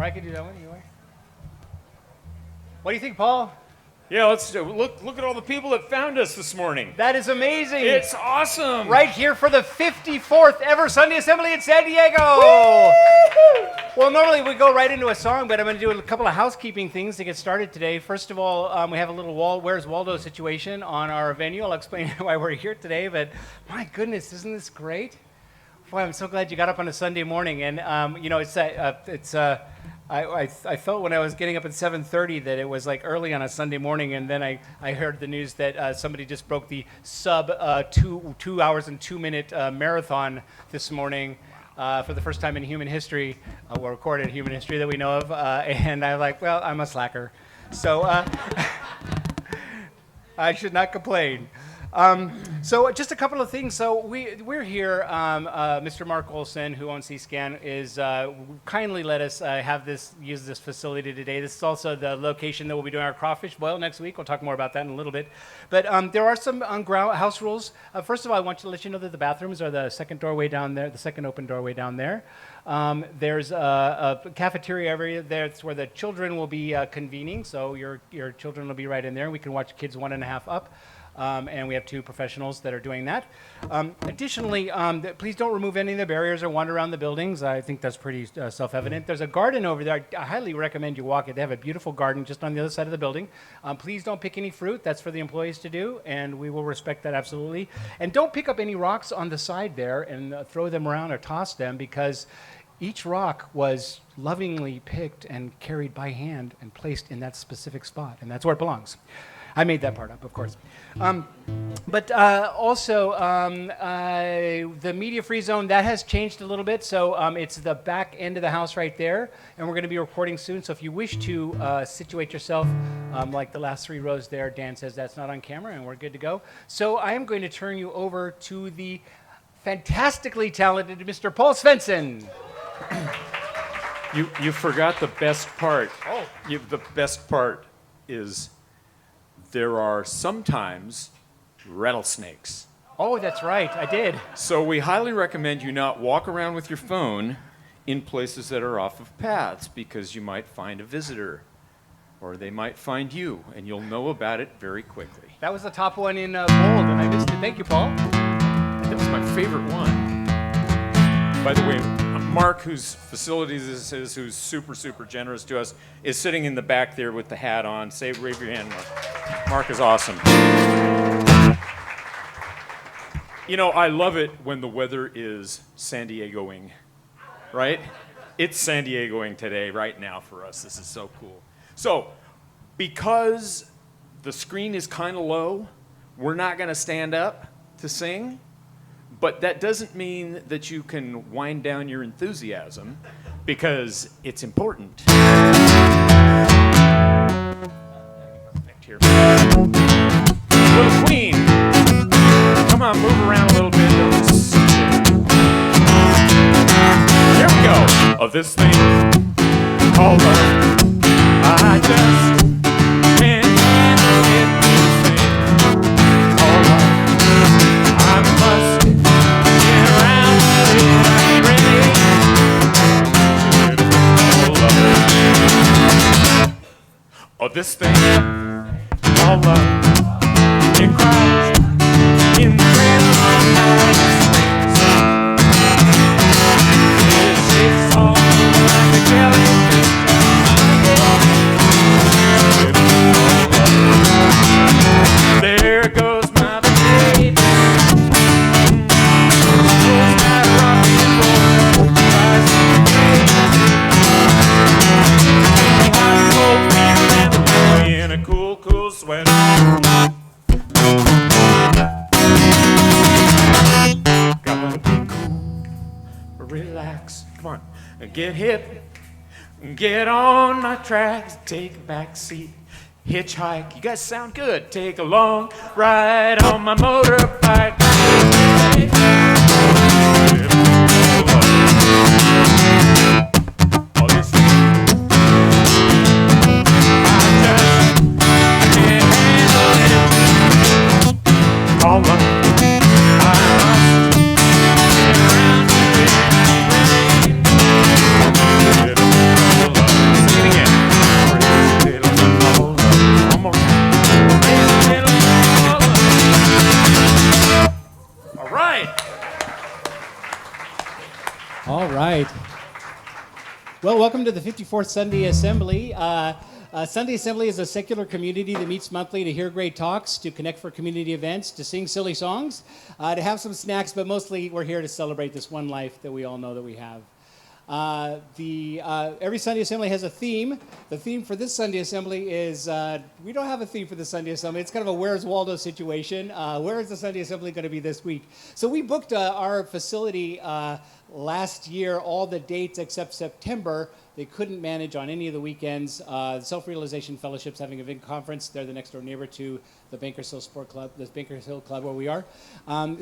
I could do that one anyway. What do you think, Paul? Yeah, let's look at all the people that found us this morning. That is amazing. It's awesome. Right here for the 54th ever Sunday Assembly in San Diego. Well, normally we go right into a song, but I'm going to do a couple of housekeeping things to get started today. First of all, we have a little Where's Waldo situation on our venue. I'll explain why we're here today, but my goodness, isn't this great? Boy, I'm so glad you got up on a Sunday morning, and I felt when I was getting up at 7:30 that it was like early on a Sunday morning, and then I heard the news that somebody just broke the sub 2 hours and 2 minute marathon this morning for the first time in human history, well, recorded human history that we know of, and I'm like, well, I'm a slacker, so I should not complain. So just a couple of things. So we're here. Mr. Mark Olson, who owns C-SCAN, is kindly let us use this facility today. This is also the location that we'll be doing our crawfish boil next week. We'll talk more about that in a little bit. But there are some house rules. First of all, I want to let you know that the bathrooms are the second doorway down there, the second open doorway down there. There's a cafeteria area there. It's where the children will be convening. So your children will be right in there. We can watch kids 1.5 up. And we have 2 professionals that are doing that. Additionally, please don't remove any of the barriers or wander around the buildings. I think that's pretty self-evident. There's a garden over there. I highly recommend you walk it. They have a beautiful garden just on the other side of the building. Please don't pick any fruit. That's for the employees to do, and we will respect that absolutely. And don't pick up any rocks on the side there and throw them around or toss them, because each rock was lovingly picked and carried by hand and placed in that specific spot, and that's where it belongs. I made that part up, of course. But also, the media-free zone, that has changed a little bit. So it's the back end of the house right there, and we're going to be recording soon. So if you wish to situate yourself, like the last 3 rows there, Dan says that's not on camera, and we're good to go. So I am going to turn you over to the fantastically talented Mr. Paul Svensson. You forgot the best part. Oh. The best part is there are sometimes rattlesnakes. Oh, that's right. I did. So we highly recommend you not walk around with your phone in places that are off of paths, because you might find a visitor, or they might find you, and you'll know about it very quickly. That was the top one in bold, and I missed it. Thank you, Paul. That was my favorite one. By the way, Mark, whose facilities this is, who's super, super generous to us, is sitting in the back there with the hat on. Wave your hand, Mark. Mark is awesome. You know, I love it when the weather is San Diegoing, right? It's San Diegoing today, right now for us. This is so cool. So, because the screen is kind of low, we're not going to stand up to sing. But that doesn't mean that you can wind down your enthusiasm, because it's important. Here. Little Queen. Come on, move around a little bit. Here we go. Of this thing called love. I just can't handle it. This thing called love. I must get around to it. I ain't ready. Oh, this thing called love. It cries in the trail of night. It shakes all like a jellyfish. There goes my baby. Goes that rock and roll. Cries hot, cold fever and a boy in a cool, cool sweater. Gotta be cool, relax, come on, get hip, get on my tracks, take a back seat, hitchhike. You guys sound good. Take a long ride on my motorbike. All this I just can't handle it. All up. I must get around to it. right. Well, welcome to the 54th Sunday Assembly. Sunday Assembly is a secular community that meets monthly to hear great talks, to connect for community events, to sing silly songs, to have some snacks, but mostly we're here to celebrate this one life that we all know that we have. Every Sunday Assembly has a theme. The theme for this Sunday Assembly is, we don't have a theme for the Sunday Assembly. It's kind of a Where's Waldo situation. Where is the Sunday Assembly going to be this week? So we booked our facility last year, all the dates except September. They couldn't manage on any of the weekends. The Self-Realization Fellowship's having a big conference. They're the next door neighbor to the Bankers Hill Sport Club, the Bankers Hill Club where we are.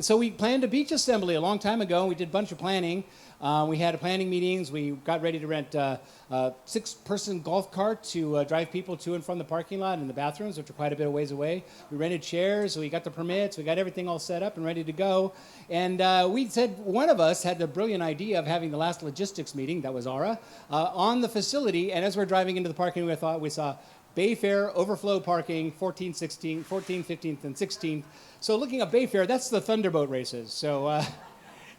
So we planned a beach assembly a long time ago. We did a bunch of planning. We had planning meetings. We got ready to rent a 6-person golf cart to drive people to and from the parking lot and the bathrooms, which are quite a bit of ways away. We rented chairs. We got the permits. We got everything all set up and ready to go. And we said one of us had the brilliant idea of having the last logistics meeting, that was Ara, on the facility. And as we're driving into the parking, we saw Bayfair, overflow parking, 14th, 15th, and 16th. So looking at Bayfair, that's the Thunderboat races. So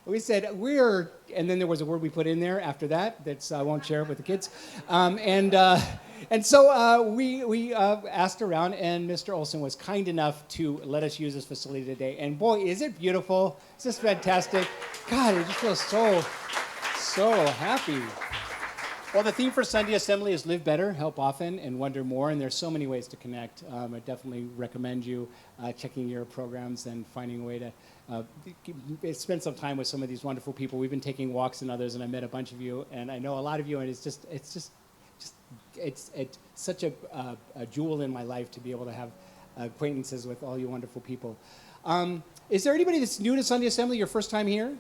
we said, and then there was a word we put in there after that, I won't share it with the kids. And so we asked around, and Mr. Olson was kind enough to let us use this facility today. And boy, is it beautiful. It's just fantastic. God, it just feels so happy. Well, the theme for Sunday Assembly is Live Better, Help Often, and Wonder More, and there's so many ways to connect. I definitely recommend you checking your programs and finding a way to spend some time with some of these wonderful people. We've been taking walks and others, and I met a bunch of you, and I know a lot of you, and it's such a jewel in my life to be able to have acquaintances with all you wonderful people. Is there anybody that's new to Sunday Assembly, your first time here?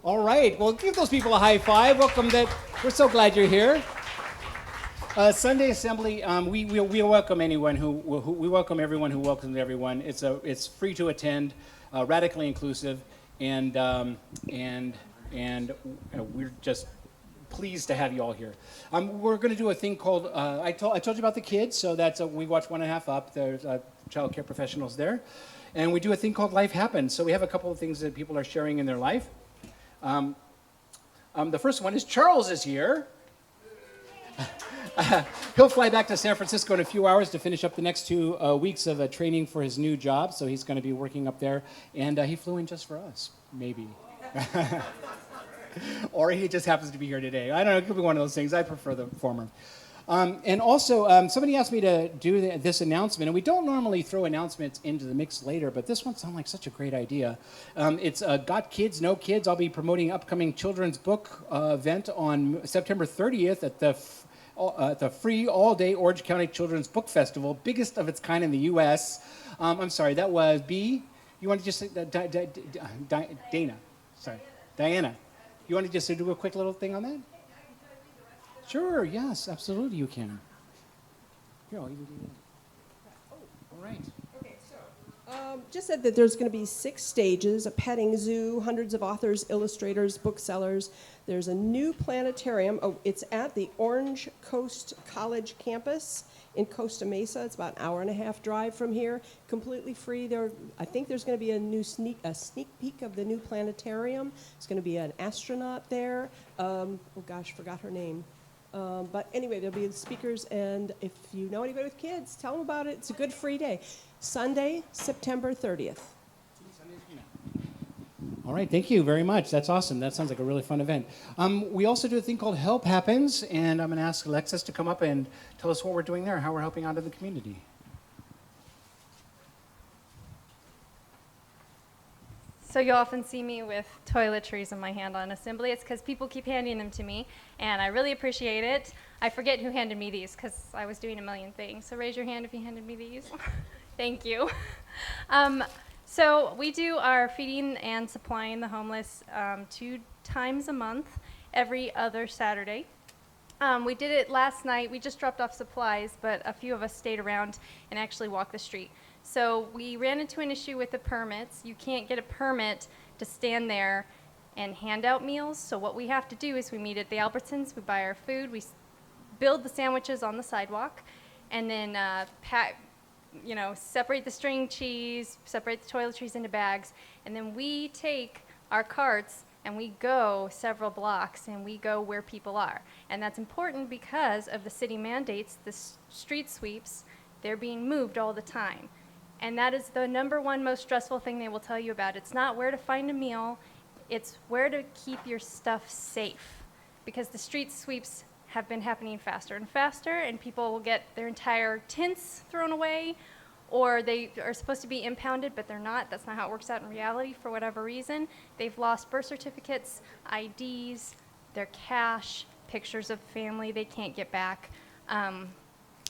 All right, well, give those people a high five. Welcome. We're so glad you're here. Sunday Assembly, we welcome anyone we welcome everyone who welcomes everyone. It's free to attend, radically inclusive, and we're just pleased to have you all here. We're going to do a thing called I told you about the kids, so that's we watch 1.5 Up. There's child care professionals there, and we do a thing called Life Happens. So we have a couple of things that people are sharing in their life. The first one is Charles is here. He'll fly back to San Francisco in a few hours to finish up the next 2 weeks of training for his new job. So he's going to be working up there. And he flew in just for us, maybe. Or he just happens to be here today. I don't know. It could be one of those things. I prefer the former. And also, somebody asked me to do this announcement, and we don't normally throw announcements into the mix later, but this one sounded like such a great idea. It's Got Kids, No Kids. I'll be promoting upcoming children's book event on September 30th at the free all-day Orange County Children's Book Festival, biggest of its kind in the U.S. I'm sorry, that was B. You want to just say Dana? Sorry, Diana. You want to just do a quick little thing on that? Sure, yes, absolutely you can. Here, I'll even do that. All right. Okay, so just said that there's going to be 6 stages, a petting zoo, hundreds of authors, illustrators, booksellers. There's a new planetarium. Oh, it's at the Orange Coast College campus in Costa Mesa. It's about an hour-and-a-half drive from here. Completely free. I think there's going to be a sneak peek of the new planetarium. There's going to be an astronaut there. Oh gosh, forgot her name. But anyway, there'll be the speakers, and if you know anybody with kids, tell them about it. It's a good free day. Sunday, September 30th. All right, thank you very much. That's awesome. That sounds like a really fun event. We also do a thing called Help Happens, and I'm going to ask Alexis to come up and tell us what we're doing there, how we're helping out in the community. So you often see me with toiletries in my hand on assembly. It's because people keep handing them to me, and I really appreciate it. I forget who handed me these because I was doing a million things. So raise your hand if you handed me these. Thank you. So we do our feeding and supplying the homeless 2 times a month, every other Saturday. We did it last night. We just dropped off supplies, but a few of us stayed around and actually walked the street. So we ran into an issue with the permits. You can't get a permit to stand there and hand out meals. So what we have to do is we meet at the Albertsons, we buy our food, we build the sandwiches on the sidewalk, and then separate the string cheese, separate the toiletries into bags, and then we take our carts and we go several blocks and we go where people are. And that's important because of the city mandates, the street sweeps, they're being moved all the time. And that is the number one most stressful thing they will tell you about. It's not where to find a meal, it's where to keep your stuff safe. Because the street sweeps have been happening faster and faster, and people will get their entire tents thrown away, or they are supposed to be impounded, but they're not. That's not how it works out in reality for whatever reason. They've lost birth certificates, IDs, their cash, pictures of family they can't get back,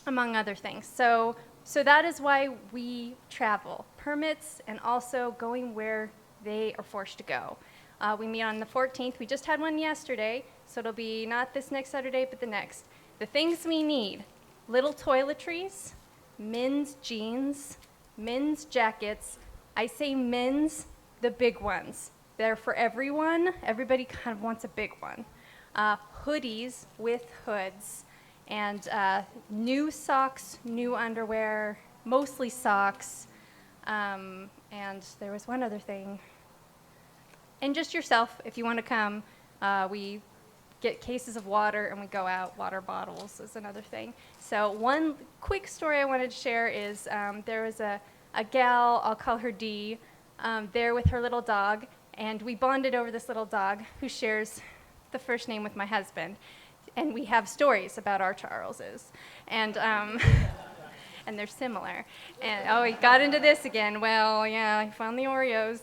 among other things. So that is why we travel, permits and also going where they are forced to go. We meet on the 14th. We just had one yesterday, so it'll be not this next Saturday, but the next. The things we need: little toiletries, men's jeans, men's jackets. I say men's, the big ones. They're for everyone. Everybody kind of wants a big one. Hoodies with hoods, and new socks, new underwear, mostly socks, and there was one other thing. And just yourself, if you want to come. We get cases of water and we go out. Water bottles is another thing. So one quick story I wanted to share is there was a gal, I'll call her Dee, there with her little dog, and we bonded over this little dog who shares the first name with my husband. And we have stories about our Charleses. And and they're similar. And oh, he got into this again. Well, yeah, he found the Oreos.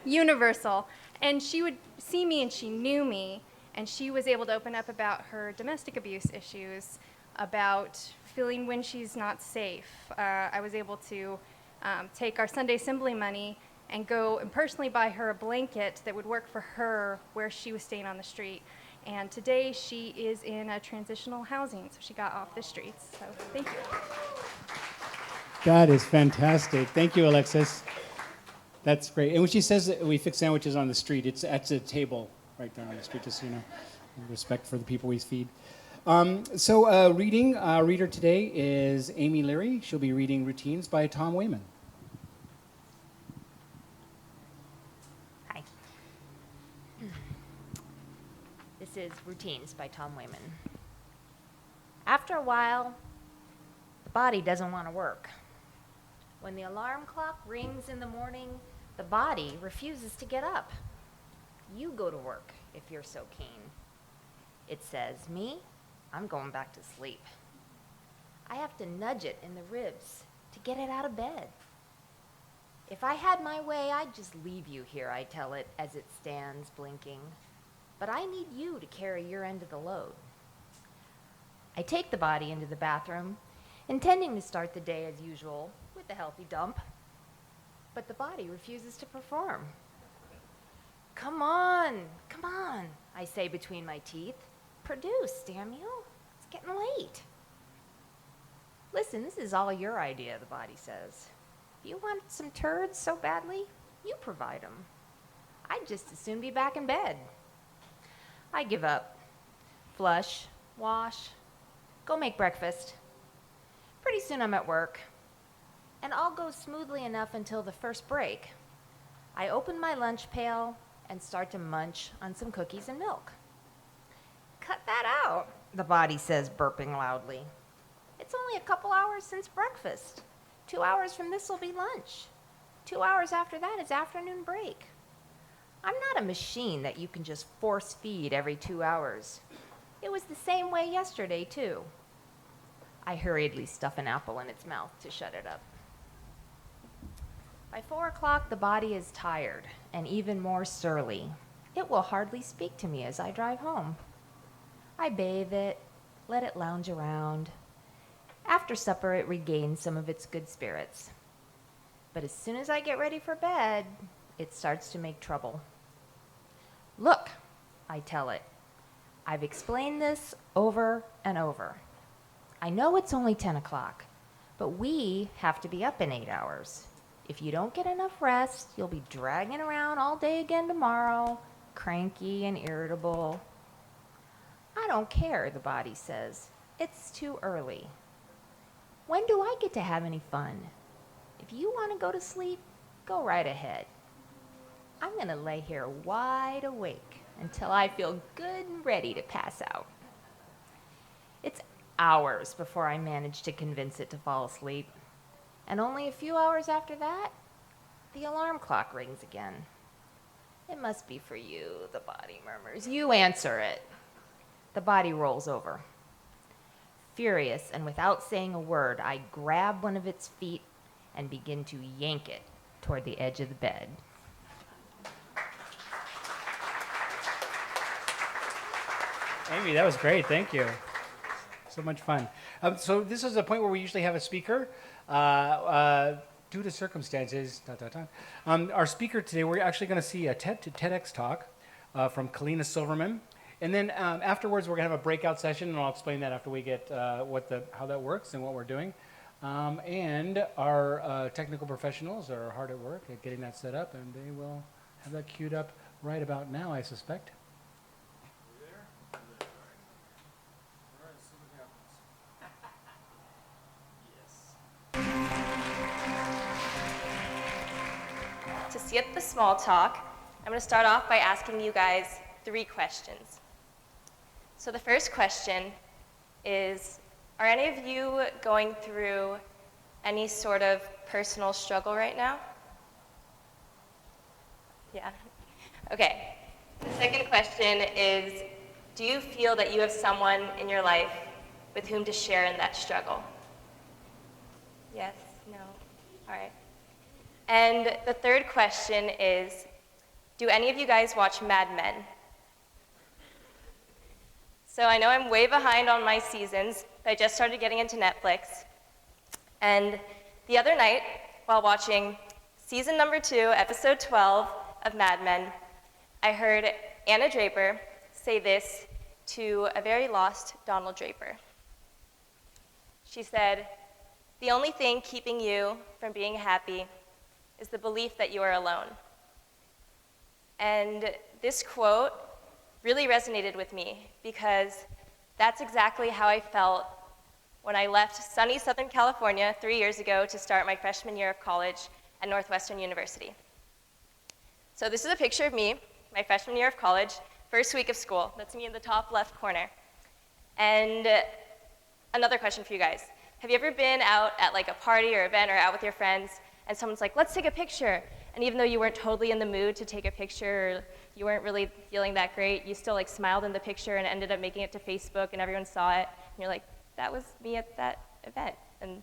Universal. And she would see me and she knew me, and she was able to open up about her domestic abuse issues, about feeling when she's not safe. I was able to take our Sunday assembly money and go and personally buy her a blanket that would work for her where she was staying on the street. And today she is in a transitional housing, so she got off the streets. So thank you. That is fantastic. Thank you, Alexis. That's great. And when she says that we fix sandwiches on the street, it's at a table right there on the street, just so you know, respect for the people we feed. Reader today is Amy Leary. She'll be reading Routines by Tom Wayman. Hi. This is Routines by Tom Wayman. After a while, the body doesn't want to work. When the alarm clock rings in the morning, the body refuses to get up. You go to work if you're so keen. It says, me, I'm going back to sleep. I have to nudge it in the ribs to get it out of bed. If I had my way, I'd just leave you here, I tell it as it stands blinking. But I need you to carry your end of the load. I take the body into the bathroom, intending to start the day as usual with a healthy dump. But the body refuses to perform. Come on, I say between my teeth. Produce, damn you. It's getting late. Listen, this is all your idea, the body says. If you want some turds so badly, you provide them. I'd just as soon be back in bed. I give up. Flush, wash, go make breakfast. Pretty soon I'm at work, and all goes smoothly enough until the first break. I open my lunch pail and start to munch on some cookies and milk. Cut that out, the body says, burping loudly. It's only a couple hours since breakfast. 2 hours from this will be lunch. 2 hours after that is afternoon break. I'm not a machine that you can just force feed every 2 hours. It was the same way yesterday, too. I hurriedly stuff an apple in its mouth to shut it up. By 4 o'clock, the body is tired and even more surly. It will hardly speak to me as I drive home. I bathe it, let it lounge around. After supper, it regains some of its good spirits. But as soon as I get ready for bed, it starts to make trouble. Look, I tell it. I've explained this over and over. I know it's only 10 o'clock, but we have to be up in 8 hours. If you don't get enough rest, you'll be dragging around all day again tomorrow, cranky and irritable. I don't care, the body says. It's too early. When do I get to have any fun? If you want to go to sleep, go right ahead. I'm going to lay here wide awake until I feel good and ready to pass out. It's hours before I manage to convince it to fall asleep. And only a few hours after that, the alarm clock rings again. It must be for you, the body murmurs. You answer it. The body rolls over. Furious and without saying a word, I grab one of its feet and begin to yank it toward the edge of the bed. Amy, that was great. Thank you. So much fun. So this is a point where we usually have a speaker. Due to circumstances, our speaker today, we're actually going to see a TEDx talk from Kalina Silverman. And then afterwards, we're going to have a breakout session, and I'll explain that after we get how that works and what we're doing. And our technical professionals are hard at work at getting that set up, and they will have that queued up right about now, I suspect. To skip the small talk, I'm going to start off by asking you guys 3 questions. So the first question is, are any of you going through any sort of personal struggle right now? Yeah. Okay. The second question is, do you feel that you have someone in your life with whom to share in that struggle? Yes? No? All right. And the third question is, do any of you guys watch Mad Men? So I know I'm way behind on my seasons, but I just started getting into Netflix. And the other night, while watching season number 2, episode 12 of Mad Men, I heard Anna Draper say this to a very lost Donald Draper. She said, "The only thing keeping you from being happy is the belief that you are alone." And this quote really resonated with me because that's exactly how I felt when I left sunny Southern California 3 years ago to start my freshman year of college at Northwestern University. So this is a picture of me, my freshman year of college, first week of school. That's me in the top left corner. And another question for you guys. Have you ever been out at like a party or event or out with your friends and someone's like, "Let's take a picture," and even though you weren't totally in the mood to take a picture, or you weren't really feeling that great, you still like smiled in the picture and ended up making it to Facebook and everyone saw it, and you're like, "That was me at that event." And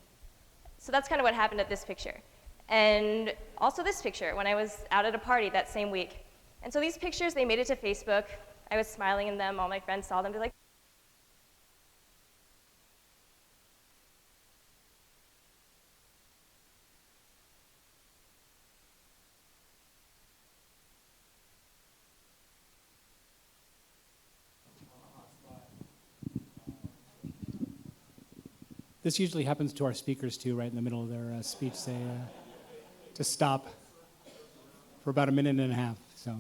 so that's kind of what happened at this picture. And also this picture, when I was out at a party that same week. And so these pictures, they made it to Facebook. I was smiling in them, all my friends saw them, they're like, This usually happens to our speakers too, right in the middle of their speech. They to stop for about a minute and a half. So.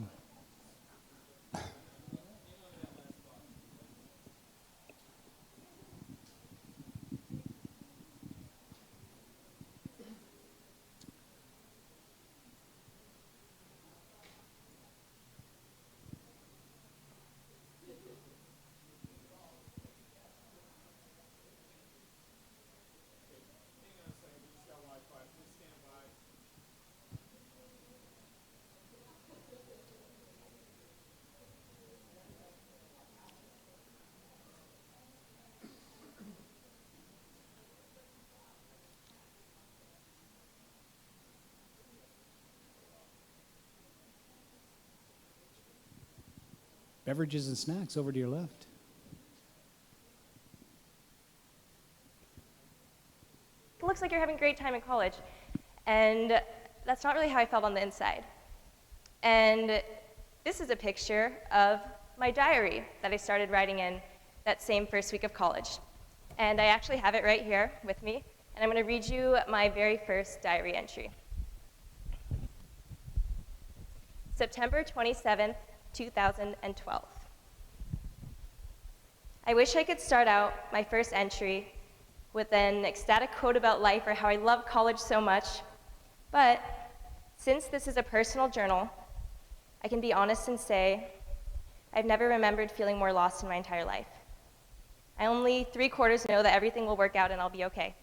Beverages and snacks over to your left. "It looks like you're having a great time in college." And that's not really how I felt on the inside. And this is a picture of my diary that I started writing in that same first week of college. And I actually have it right here with me, and I'm going to read you my very first diary entry. September 27th, 2012. I wish I could start out my first entry with an ecstatic quote about life or how I love college so much, but since this is a personal journal, I can be honest and say I've never remembered feeling more lost in my entire life. I only 3/4 know that everything will work out and I'll be okay.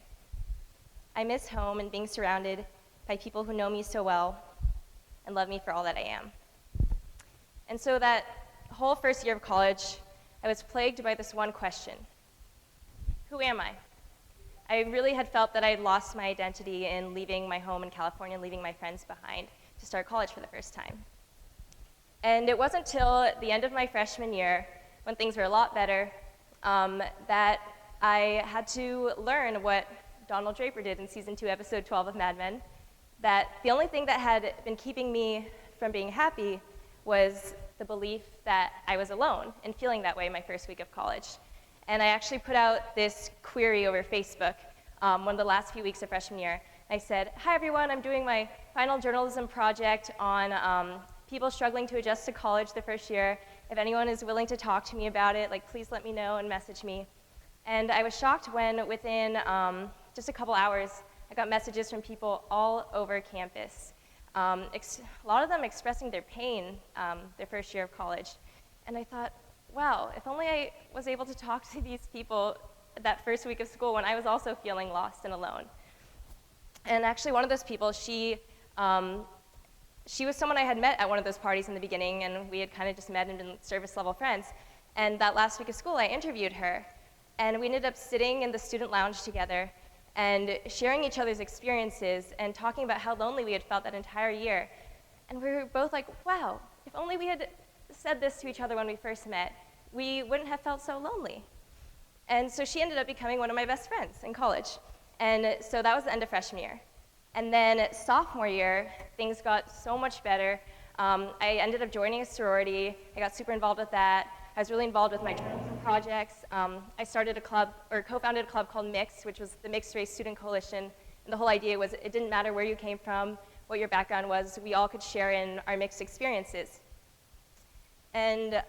I miss home and being surrounded by people who know me so well and love me for all that I am. And so that whole first year of college, I was plagued by this one question: who am I? I really had felt that I had lost my identity in leaving my home in California and leaving my friends behind to start college for the first time. And it wasn't till the end of my freshman year, when things were a lot better, that I had to learn what Donald Draper did in season 2, episode 12 of Mad Men, that the only thing that had been keeping me from being happy was the belief that I was alone and feeling that way my first week of college. And I actually put out this query over Facebook one of the last few weeks of freshman year. I said, "Hi everyone, I'm doing my final journalism project on people struggling to adjust to college the first year. If anyone is willing to talk to me about it, like please let me know and message me." And I was shocked when within just a couple hours, I got messages from people all over campus. A lot of them expressing their pain their first year of college. And I thought, wow, if only I was able to talk to these people that first week of school when I was also feeling lost and alone. And actually one of those people, she was someone I had met at one of those parties in the beginning, and we had kind of just met and been service level friends. And that last week of school, I interviewed her. And we ended up sitting in the student lounge together and sharing each other's experiences and talking about how lonely we had felt that entire year. And we were both like, wow, if only we had said this to each other when we first met, we wouldn't have felt so lonely. And so she ended up becoming one of my best friends in college. And so that was the end of freshman year. And then sophomore year, things got so much better. I ended up joining a sorority. I got super involved with that. I was really involved with my journalism projects. I started a club, or co-founded a club called Mix, which was the Mixed Race Student Coalition. And the whole idea was it didn't matter where you came from, what your background was, we all could share in our mixed experiences. And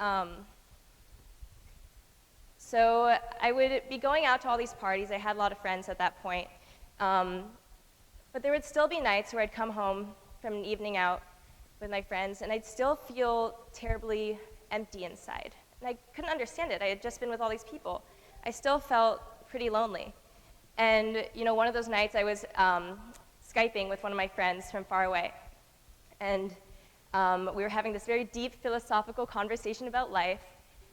so I would be going out to all these parties. I had a lot of friends at that point. But there would still be nights where I'd come home from an evening out with my friends, and I'd still feel terribly empty inside. And I couldn't understand it. I had just been with all these people. I still felt pretty lonely. And one of those nights I was Skyping with one of my friends from far away. And we were having this very deep philosophical conversation about life.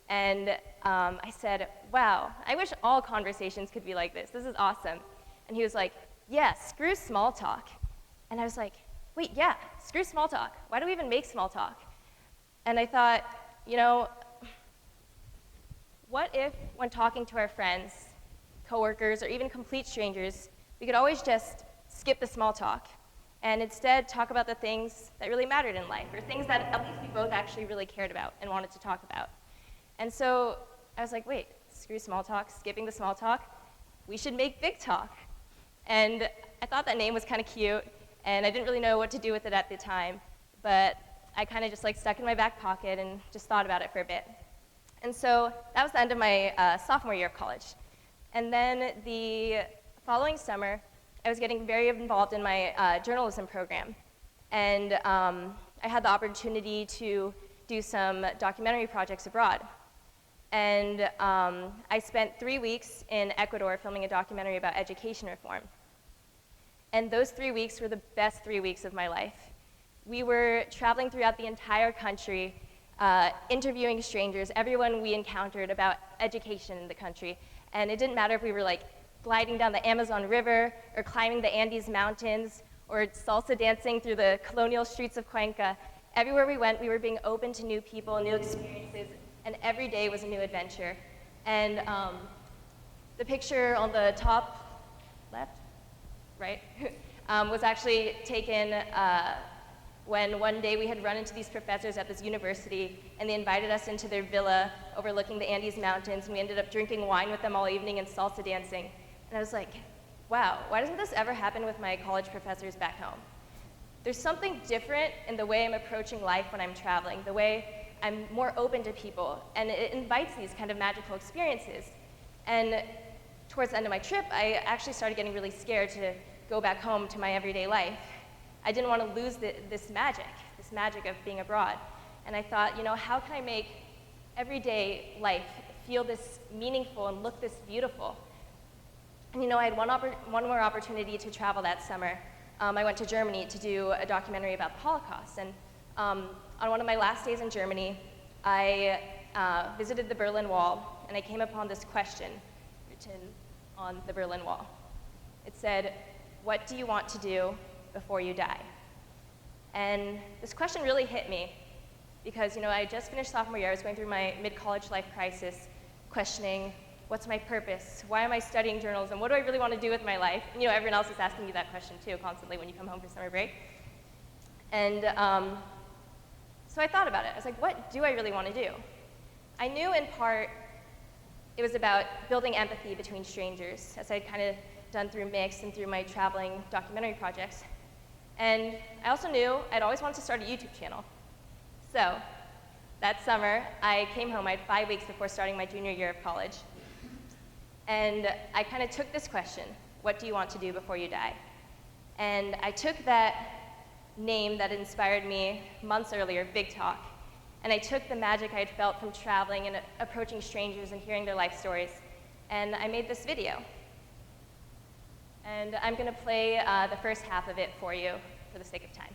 And I said, wow, I wish all conversations could be like this. This is awesome. And he was like, yeah, screw small talk. And I was like, wait, yeah, screw small talk. Why do we even make small talk? And I thought, what if when talking to our friends, coworkers, or even complete strangers, we could always just skip the small talk and instead talk about the things that really mattered in life, or things that at least we both actually really cared about and wanted to talk about. And so I was like, wait, screw small talk, skipping the small talk, we should make big talk. And I thought that name was kind of cute, and I didn't really know what to do with it at the time, but I kind of just stuck it in my back pocket and just thought about it for a bit. And so that was the end of my sophomore year of college. And then the following summer, I was getting very involved in my journalism program. And I had the opportunity to do some documentary projects abroad. And I spent 3 weeks in Ecuador filming a documentary about education reform. And those 3 weeks were the best 3 weeks of my life. We were traveling throughout the entire country, interviewing strangers, everyone we encountered about education in the country. And it didn't matter if we were gliding down the Amazon River, or climbing the Andes Mountains, or salsa dancing through the colonial streets of Cuenca. Everywhere we went, we were being open to new people, new experiences, and every day was a new adventure. And the picture on the top left, right, was actually taken when one day we had run into these professors at this university, and they invited us into their villa overlooking the Andes Mountains, and we ended up drinking wine with them all evening and salsa dancing. And I was like, wow, why doesn't this ever happen with my college professors back home? There's something different in the way I'm approaching life when I'm traveling, the way I'm more open to people, and it invites these kind of magical experiences. And towards the end of my trip, I actually started getting really scared to go back home to my everyday life. I didn't want to lose this magic of being abroad. And I thought, how can I make everyday life feel this meaningful and look this beautiful? And I had one more opportunity to travel that summer. I went to Germany to do a documentary about the Holocaust. And on one of my last days in Germany, I visited the Berlin Wall, and I came upon this question written on the Berlin Wall. It said, "What do you want to do before you die?" And this question really hit me because, I just finished sophomore year. I was going through my mid-college life crisis, questioning, what's my purpose? Why am I studying journalism? What do I really want to do with my life? And, everyone else is asking you that question too, constantly when you come home for summer break. And so I thought about it. I was like, what do I really want to do? I knew in part it was about building empathy between strangers, as I'd kind of done through Mix and through my traveling documentary projects. And I also knew I'd always wanted to start a YouTube channel. So that summer, I came home. I had 5 weeks before starting my junior year of college. And I kind of took this question, what do you want to do before you die? And I took that name that inspired me months earlier, Big Talk, and I took the magic I had felt from traveling and approaching strangers and hearing their life stories, and I made this video. And I'm going to play the first half of it for you for the sake of time.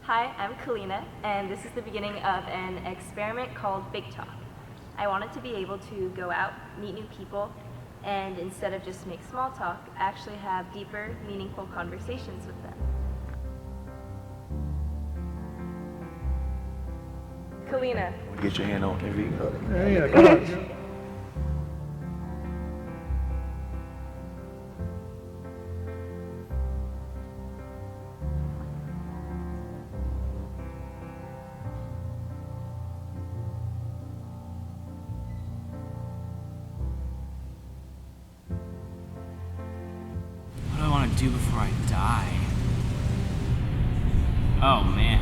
Hi, I'm Kalina, and this is the beginning of an experiment called Big Talk. I wanted to be able to go out, meet new people, and instead of just make small talk, actually have deeper, meaningful conversations with them. Kalina. Get your hand on every. Yeah, come on. What do I want to do before I die? Oh man,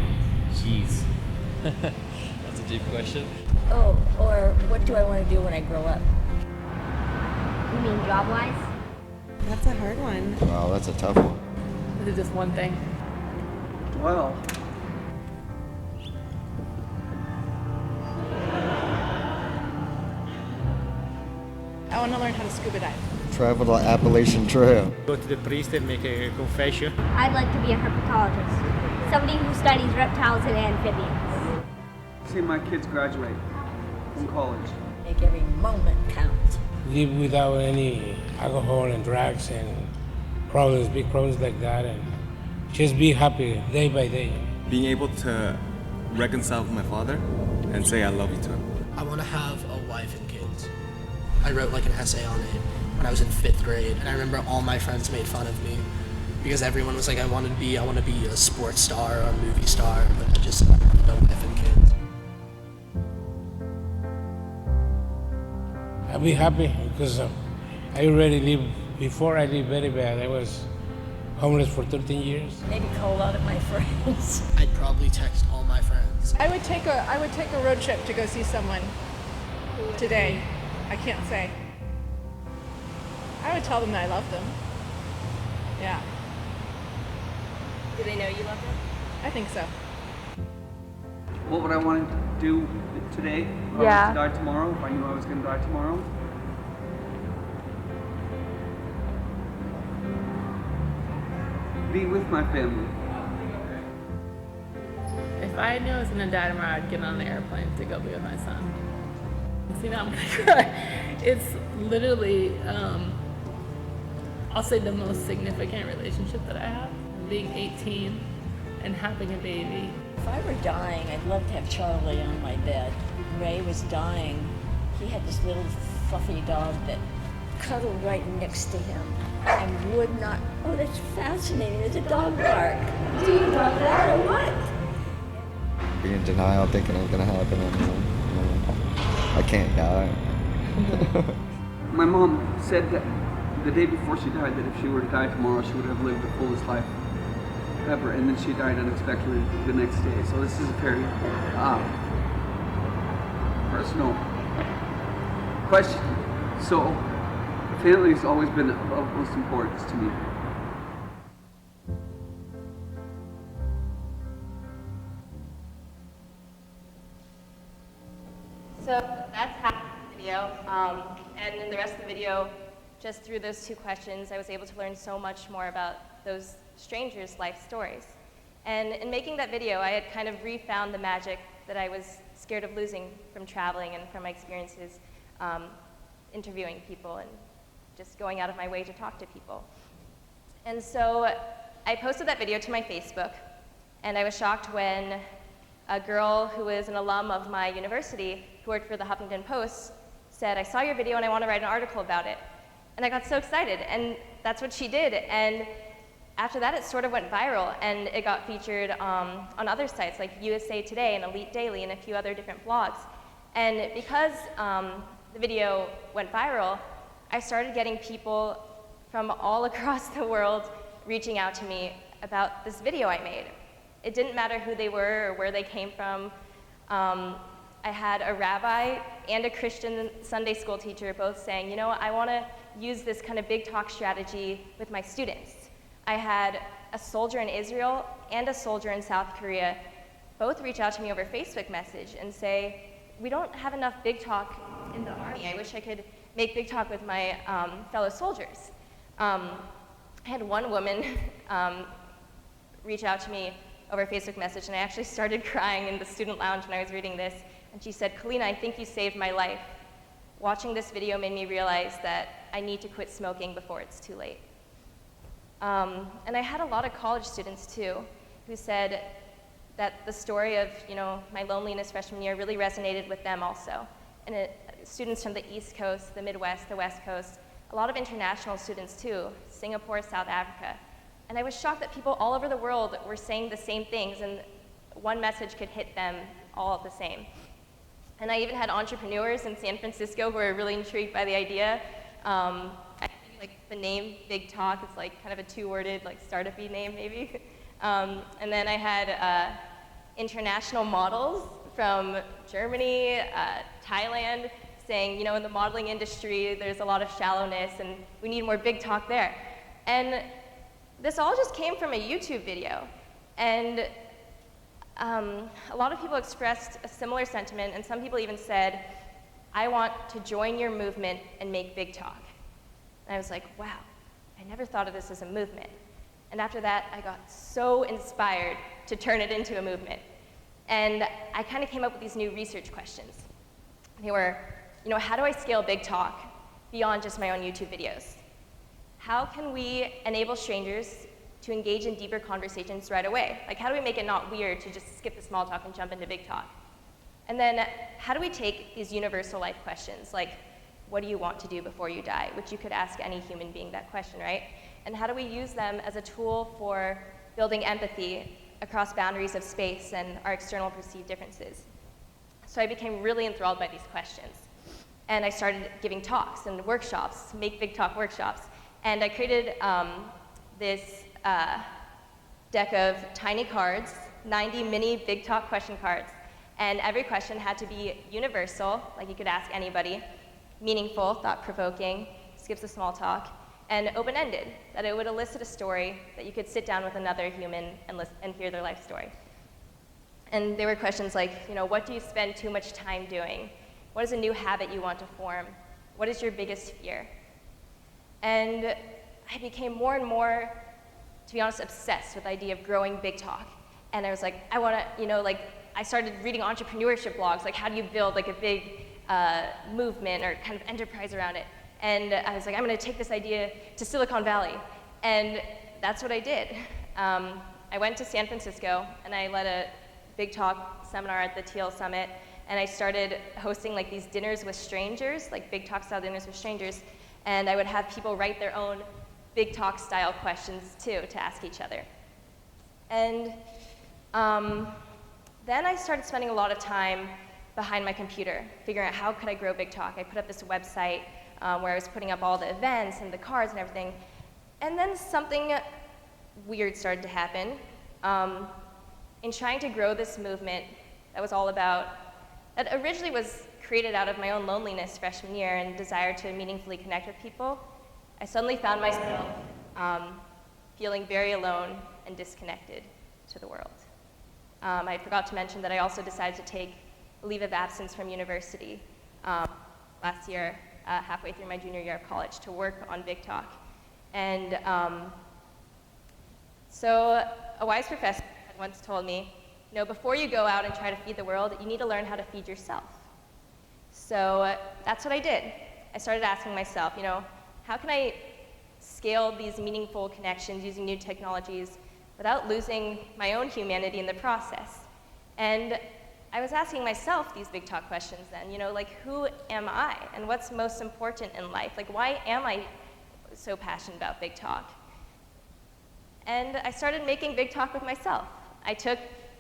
jeez. That's a deep question. Oh, or what do I want to do when I grow up? You mean job-wise? That's a hard one. Wow, that's a tough one. Is it just one thing? Well, I want to learn how to scuba dive. Travel the Appalachian Trail. Go to the priest and make a confession. I'd like to be a herpetologist, somebody who studies reptiles and amphibians. see my kids graduate from college. Make every moment count. Live without any alcohol and drugs and problems, big problems like that, and just be happy day by day. Being able to reconcile with my father and say I love you to him. I want to have a wife and kids. I wrote like an essay on it when I was in 5th grade, and I remember all my friends made fun of me because everyone was like, I want to be a sports star or a movie star, but I just want a wife and kids. I'll be happy because I already lived, before I lived very bad. I was homeless for 13 years. Maybe call a lot of my friends. I'd probably text all my friends. I would take a road trip to go see someone today. I can't say. I would tell them that I love them. Yeah. Do they know you love them? I think so. What would I want to do today? If I was to die tomorrow, if I knew I was going to die tomorrow? Be with my family. If I knew I was going to die tomorrow, I'd get on an airplane to go be with my son. See, now I'm going to cry. It's literally, I'll say the most significant relationship that I have. Being 18 and having a baby. If I were dying, I'd love to have Charlie on my bed. Ray was dying. He had this little fluffy dog that cuddled right next to him and would not. Oh, that's fascinating. There's a dog bark. Do you love that or what? Be in denial, thinking it's gonna happen, and I can't die. My mom said that the day before she died that if she were to die tomorrow, she would have lived the fullest life ever, and then she died unexpectedly the next day. So this is a very personal question. So family has always been of utmost importance to me. So that's half of the video. And in the rest of the video, just through those 2 questions, I was able to learn so much more about those strangers' life stories. And in making that video, I had kind of refound the magic that I was scared of losing from traveling and from my experiences interviewing people and just going out of my way to talk to people. And so I posted that video to my Facebook, and I was shocked when a girl who was an alum of my university who worked for the Huffington Post said, "I saw your video and I want to write an article about it." And I got so excited, and that's what she did. And after that, it sort of went viral, and it got featured on other sites like USA Today and Elite Daily and a few other different blogs. And because the video went viral, I started getting people from all across the world reaching out to me about this video I made. It didn't matter who they were or where they came from. I had a rabbi and a Christian Sunday school teacher both saying, you know, I want to use this kind of big talk strategy with my students. I had a soldier in Israel and a soldier in South Korea both reach out to me over Facebook message and say, we don't have enough big talk in the Army. I wish I could make big talk with my fellow soldiers. I had one woman reach out to me over Facebook message, and I actually started crying in the student lounge when I was reading this. And she said, Kalina, I think you saved my life. Watching this video made me realize that I need to quit smoking before it's too late. And I had a lot of college students too, who said that the story of, you know, my loneliness freshman year really resonated with them also. And students from the East Coast, the Midwest, the West Coast, a lot of international students too, Singapore, South Africa. And I was shocked that people all over the world were saying the same things, and one message could hit them all the same. And I even had entrepreneurs in San Francisco who were really intrigued by the idea. I think like the name Big Talk is like kind of a 2-worded like startup-y name maybe. And then I had international models from Germany, Thailand, saying, you know, in the modeling industry, there's a lot of shallowness and we need more big talk there. And this all just came from a YouTube video. And a lot of people expressed a similar sentiment, and some people even said, I want to join your movement and make big talk. And I was like, wow, I never thought of this as a movement. And after that, I got so inspired to turn it into a movement. And I kind of came up with these new research questions. They were, you know, how do I scale big talk beyond just my own YouTube videos? How can we enable strangers to engage in deeper conversations right away? Like, how do we make it not weird to just skip the small talk and jump into big talk? And then, how do we take these universal life questions, like, what do you want to do before you die? Which you could ask any human being that question, right? And how do we use them as a tool for building empathy across boundaries of space and our external perceived differences? So I became really enthralled by these questions. And I started giving talks and workshops, make big talk workshops. And I created this deck of tiny cards, 90 mini big talk question cards. And every question had to be universal, like you could ask anybody, meaningful, thought-provoking, skips the small talk, and open-ended, that it would elicit a story that you could sit down with another human and hear their life story. And there were questions like, you know, what do you spend too much time doing? What is a new habit you want to form? What is your biggest fear? And I became more and more, to be honest, obsessed with the idea of growing big talk. And I was like, I want to, you know, like, I started reading entrepreneurship blogs, like how do you build like a big movement or kind of enterprise around it. And I was like, I'm going to take this idea to Silicon Valley. And that's what I did. I went to San Francisco and I led a big talk seminar at the Teal Summit. And I started hosting like these dinners with strangers, like big talk style dinners with strangers. And I would have people write their own big talk style questions too to ask each other. And then I started spending a lot of time behind my computer, figuring out how could I grow big talk. I put up this website where I was putting up all the events and the cards and everything. And then something weird started to happen. In trying to grow this movement that was all about, that originally was created out of my own loneliness freshman year and desire to meaningfully connect with people, I suddenly found myself feeling very alone and disconnected to the world. I forgot to mention that I also decided to take a leave of absence from university last year, halfway through my junior year of college, to work on Big Talk. And so a wise professor had once told me, before you go out and try to feed the world, you need to learn how to feed yourself. So that's what I did. I started asking myself, how can I scale these meaningful connections using new technologies without losing my own humanity in the process? And I was asking myself these Big Talk questions then, who am I? And what's most important in life? Why am I so passionate about Big Talk? And I started making Big Talk with myself. I took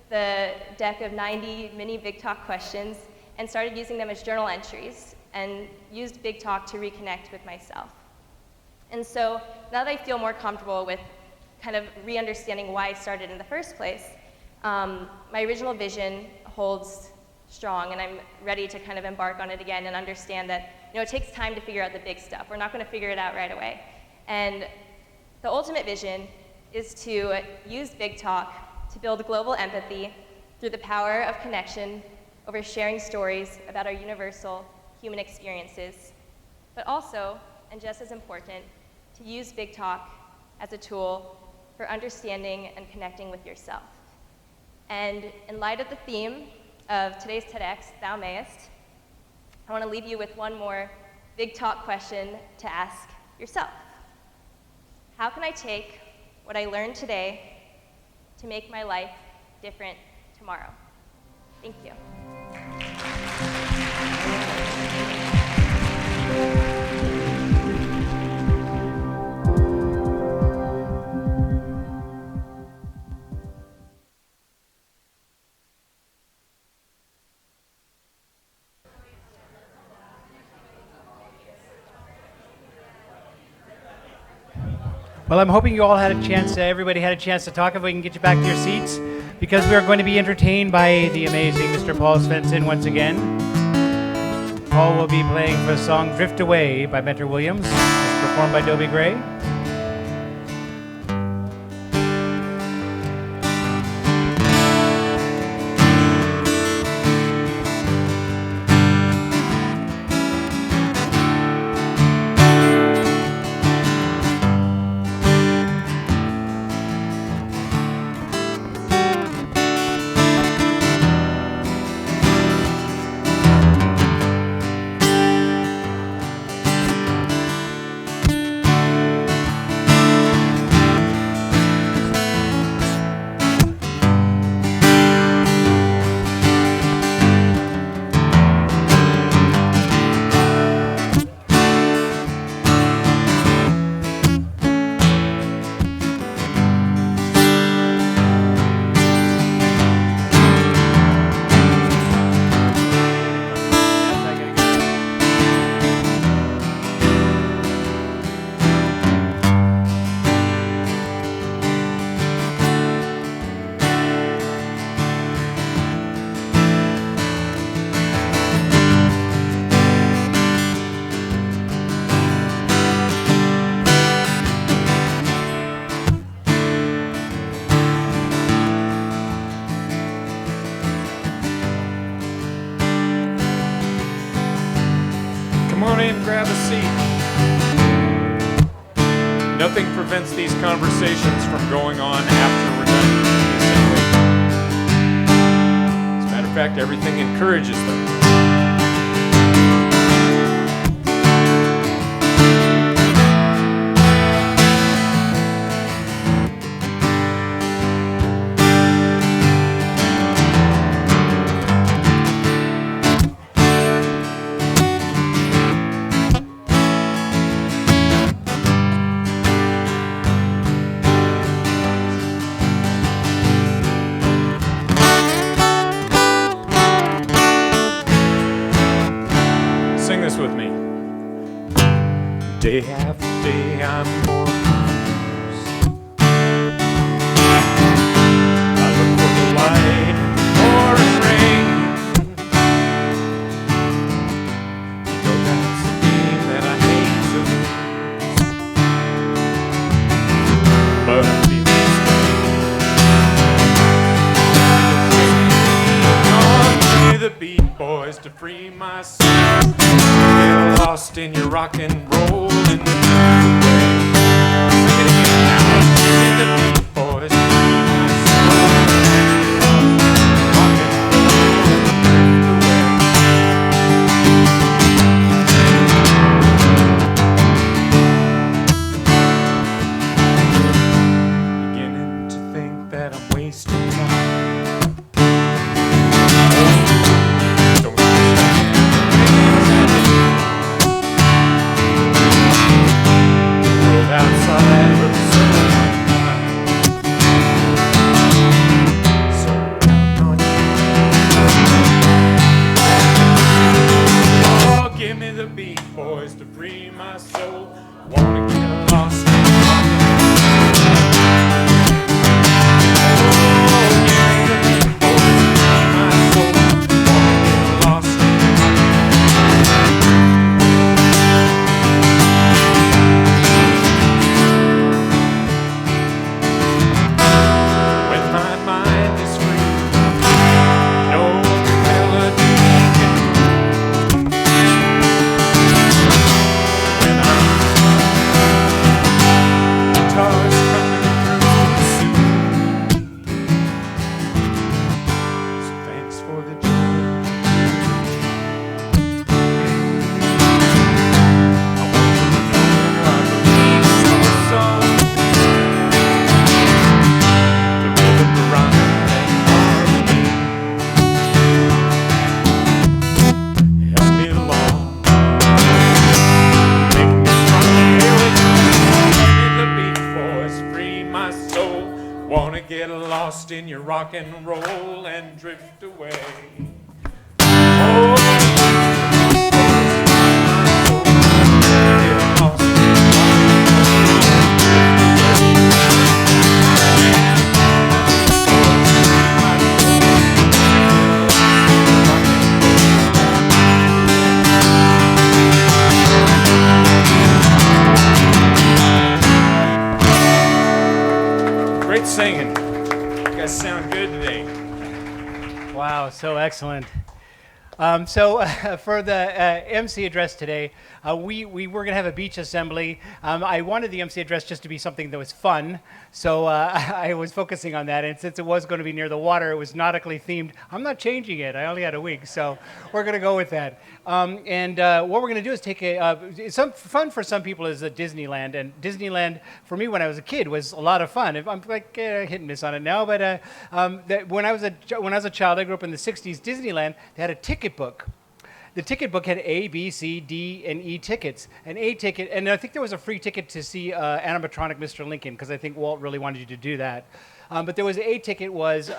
the deck of 90 mini Big Talk questions and started using them as journal entries and used Big Talk to reconnect with myself. And so now that I feel more comfortable with kind of re-understanding why I started in the first place, my original vision holds strong, and I'm ready to kind of embark on it again and understand that it takes time to figure out the big stuff. We're not going to figure it out right away. And the ultimate vision is to use Big Talk to build global empathy through the power of connection over sharing stories about our universal human experiences, but also, and just as important, to use Big Talk as a tool for understanding and connecting with yourself. And in light of the theme of today's TEDx, Thou Mayest, I want to leave you with one more Big Talk question to ask yourself. How can I take what I learned today to make my life different tomorrow? Thank you. Well, I'm hoping you all had a chance, everybody had a chance to talk. If we can get you back to your seats, because we are going to be entertained by the amazing Mr. Paul Svensson once again. Paul will be playing for the song Drift Away by Mentor Williams, performed by Dobie Gray. Grab a seat. Nothing prevents these conversations from going on after we're done with the assembly. As a matter of fact, everything encourages them. With me. Day after day I'm more confused. I look for the light or a rain. You know that's a game that I hate to lose. But I feel this way. On to the Beat Boys to free myself. lost in your rock and roll and drift away. Sing it again now. Give me the beat, boys. Rock and roll and drift away. Beginning to think that I'm wasting time. Don't understand the world outside looks so fine. So counting on you. Oh, give me the beat, boys, to free my soul. Wanna get lost in rock and lost in your rock and roll and drift away. Oh, get lost in great singing. You guys sound good today. Wow, so excellent. For the MC address today, we were going to have a beach assembly. I wanted the MC address just to be something that was fun, so I was focusing on that. And since it was going to be near the water, it was nautically themed. I'm not changing it. I only had a week, so we're going to go with that. What we're going to do is take some fun for some people is Disneyland. And Disneyland, for me, when I was a kid, was a lot of fun. I'm like hit and miss on it now, but when I was a child, I grew up in the '60s. Disneyland, they had a ticket book. The ticket book had A, B, C, D, and E tickets. An A ticket, and I think there was a free ticket to see animatronic Mr. Lincoln, because I think Walt really wanted you to do that. But there was an A ticket was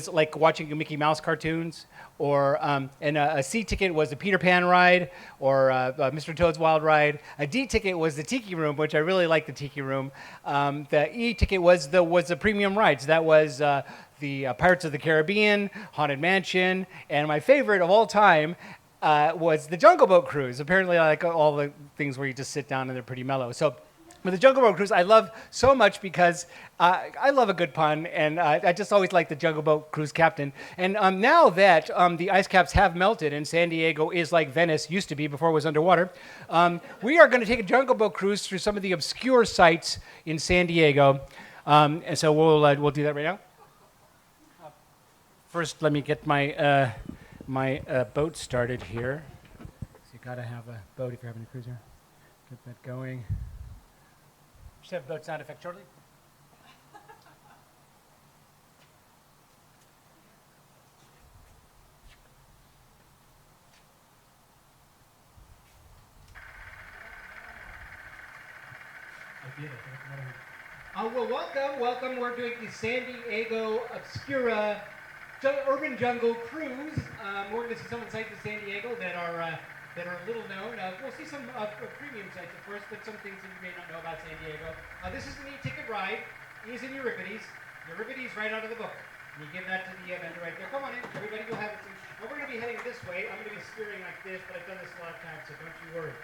like watching Mickey Mouse cartoons, or and a C ticket was the Peter Pan ride, or Mr. Toad's Wild Ride. A D ticket was the Tiki Room, which I really liked the Tiki Room. The E ticket was the premium rides. That was the Pirates of the Caribbean, Haunted Mansion, and my favorite of all time was the Jungle Boat Cruise. Apparently, I like all the things where you just sit down and they're pretty mellow. So, with the Jungle Boat Cruise, I love so much because I love a good pun, and I just always like the Jungle Boat Cruise captain. And now that the ice caps have melted and San Diego is like Venice used to be before it was underwater, we are going to take a Jungle Boat Cruise through some of the obscure sites in San Diego. And so we'll do that right now. First, let me get my boat started here. So you got to have a boat if you're having a cruiser. Get that going. Should have boat sound effect shortly. I did. Well, welcome. We're doing the San Diego Obscura Urban Jungle Cruise. We're going to see some of the sites in San Diego that are little known. We'll see some premium sites, of course, but some things that you may not know about San Diego. This is an e-ticket ride. It is in Euripides. Euripides right out of the book. And you give that to the vendor right there. Come on in. Everybody will have it. Well, we're going to be heading this way. I'm going to be steering like this, but I've done this a lot of times, so don't you worry.